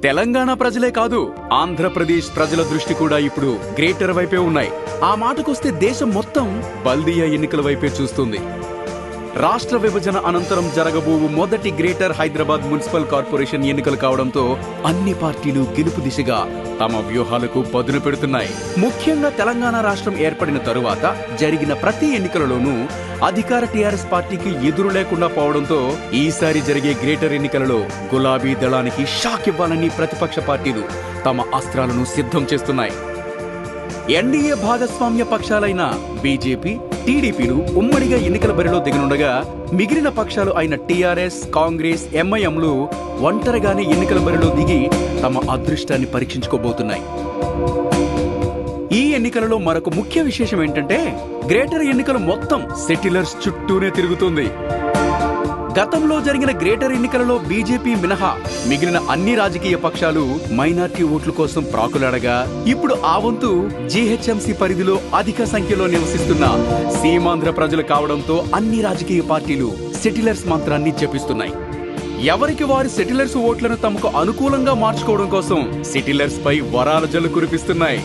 తెలంగాణ ప్రజలే కాదు, ఆంధ్రప్రదేశ్ ప్రజల దృష్టి కూడా ఇప్పుడు గ్రేటర్ వైపే ఉన్నాయి. ఆ మాటకొస్తే దేశం మొత్తం బల్దియా ఎన్నికల వైపే చూస్తుంది. రాష్ట్ర విభజన అనంతరం జరగబోవు మొదటి గ్రేటర్ హైదరాబాద్ మున్సిపల్ కార్పొరేషన్ ఎన్నికలు కావడంతో అన్ని పార్టీలు గెలుపు దిశగా తమ వ్యూహాలకు పదును పెడుతున్నాయి. ముఖ్యంగా తెలంగాణ రాష్ట్రం ఏర్పడిన తరువాత జరిగిన ప్రతి ఎన్నికలలోనూ అధికార టీఆర్ఎస్ పార్టీకి ఎదురు లేకుండా పోవడంతో ఈసారి జరిగే గ్రేటర్ ఎన్నికలలో గులాబీ దళానికి షాక్ ఇవ్వాలని ప్రతిపక్ష పార్టీలు తమ అస్త్రాలను సిద్ధం చేస్తున్నాయి. ఎన్డీఏ భాగస్వామ్య పక్షాలైన బీజేపీ, టీడీపీలు ఉమ్మడిగా ఎన్నికల బరిలో దిగనుండగా మిగిలిన పక్షాలు అయిన టీఆర్ఎస్, కాంగ్రెస్, ఎంఐఎంలు ఒంటరిగానే ఎన్నికల బరిలో దిగి తమ అదృష్టాన్ని పరీక్షించుకోబోతున్నాయి. ఈ ఎన్నికలలో మరొక ముఖ్య విశేషం ఏంటంటే గ్రేటర్ ఎన్నికలు మొత్తం సెటిలర్స్ చుట్టూనే తిరుగుతుంది. గతంలో జరిగిన గ్రేటర్ ఎన్నికలలో బీజేపీ మినహా మిగిలిన అన్ని రాజకీయ పక్షాలు మైనార్టీ ఓట్ల కోసం ప్రాకులాడగా, ఇప్పుడు ఆ వంతు జీహెచ్ఎంసీ పరిధిలో అధిక సంఖ్యలో నివసిస్తున్న సీమాంధ్ర ప్రజలు కావడంతో అన్ని రాజకీయ పార్టీలు సెటిలర్స్ మంత్రాన్ని జపిస్తున్నాయి. ఎవరికి వారి సెటిలర్స్ ఓట్లను తమకు అనుకూలంగా మార్చుకోవడం కోసం సెటిలర్స్ పై వరాల జల్లు కురిపిస్తున్నాయి.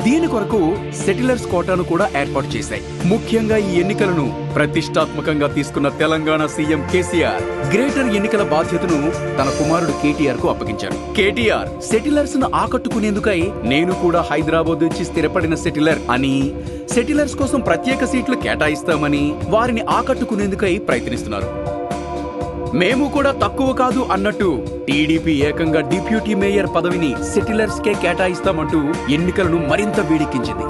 దీని కొరకు సెటిలర్స్ కోటాను కూడా ఏర్పాటు చేశాయి. ముఖ్యంగా ఈ ఎన్నికలను ప్రతిష్టాత్మకంగా తీసుకున్న తెలంగాణ సీఎం కేసీఆర్ గ్రేటర్ ఎన్నికల బాధ్యతను తన కుమారుడు కేటీఆర్ కు అప్పగించారు. కేటీఆర్ సెటిలర్స్ ను ఆకట్టుకునేందుకై నేను కూడా హైదరాబాద్ నుంచి స్థిరపడిన సెటిలర్ అని, సెటిలర్స్ కోసం ప్రత్యేక సీట్లు కేటాయిస్తామని వారిని ఆకట్టుకునేందుకై ప్రయత్నిస్తున్నారు. మేము కూడా తక్కువ కాదు అన్నట్టు టీడీపీ ఏకంగా డిప్యూటీ మేయర్ పదవిని సెటిలర్స్ కే కేటాయిస్తామంటూ ఎన్నికలను మరింత వేడెక్కించింది.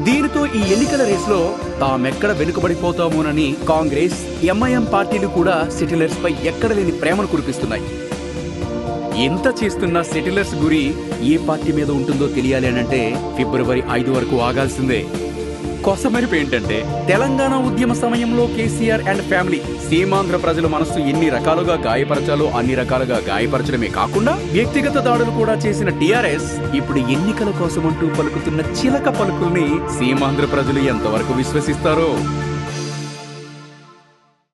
దీనితో ఈ ఎన్నికల రేసులో తామెక్కడ వెనుకబడిపోతామోనని కాంగ్రెస్, ఎంఐఎం పార్టీలు కూడా సెటిలర్స్ పై ఎక్కడ లేని ప్రేమను కురిపిస్తున్నాయి. ఎంత చేస్తున్నా సెటిలర్స్ గురి ఏ పార్టీ మీద ఉంటుందో తెలియాలి అనంటే ఫిబ్రవరి 5 వరకు ఆగాల్సిందే. కొసమెరుపు ఏంటంటే తెలంగాణ ఉద్యమ సమయంలో కేసీఆర్ అండ్ ఫ్యామిలీ సీమాంధ్ర ప్రజల మనస్సు ఎన్ని రకాలుగా గాయపరచాలో అన్ని రకాలుగా గాయపరచడమే కాకుండా వ్యక్తిగత దాడులు కూడా చేసిన టీఆర్ఎస్ ఇప్పుడు ఎన్నికల కోసమంటూ పలుకుతున్న చిలక పలుకుల్ని సీమాంధ్ర ప్రజలు ఎంతవరకు విశ్వసిస్తారో.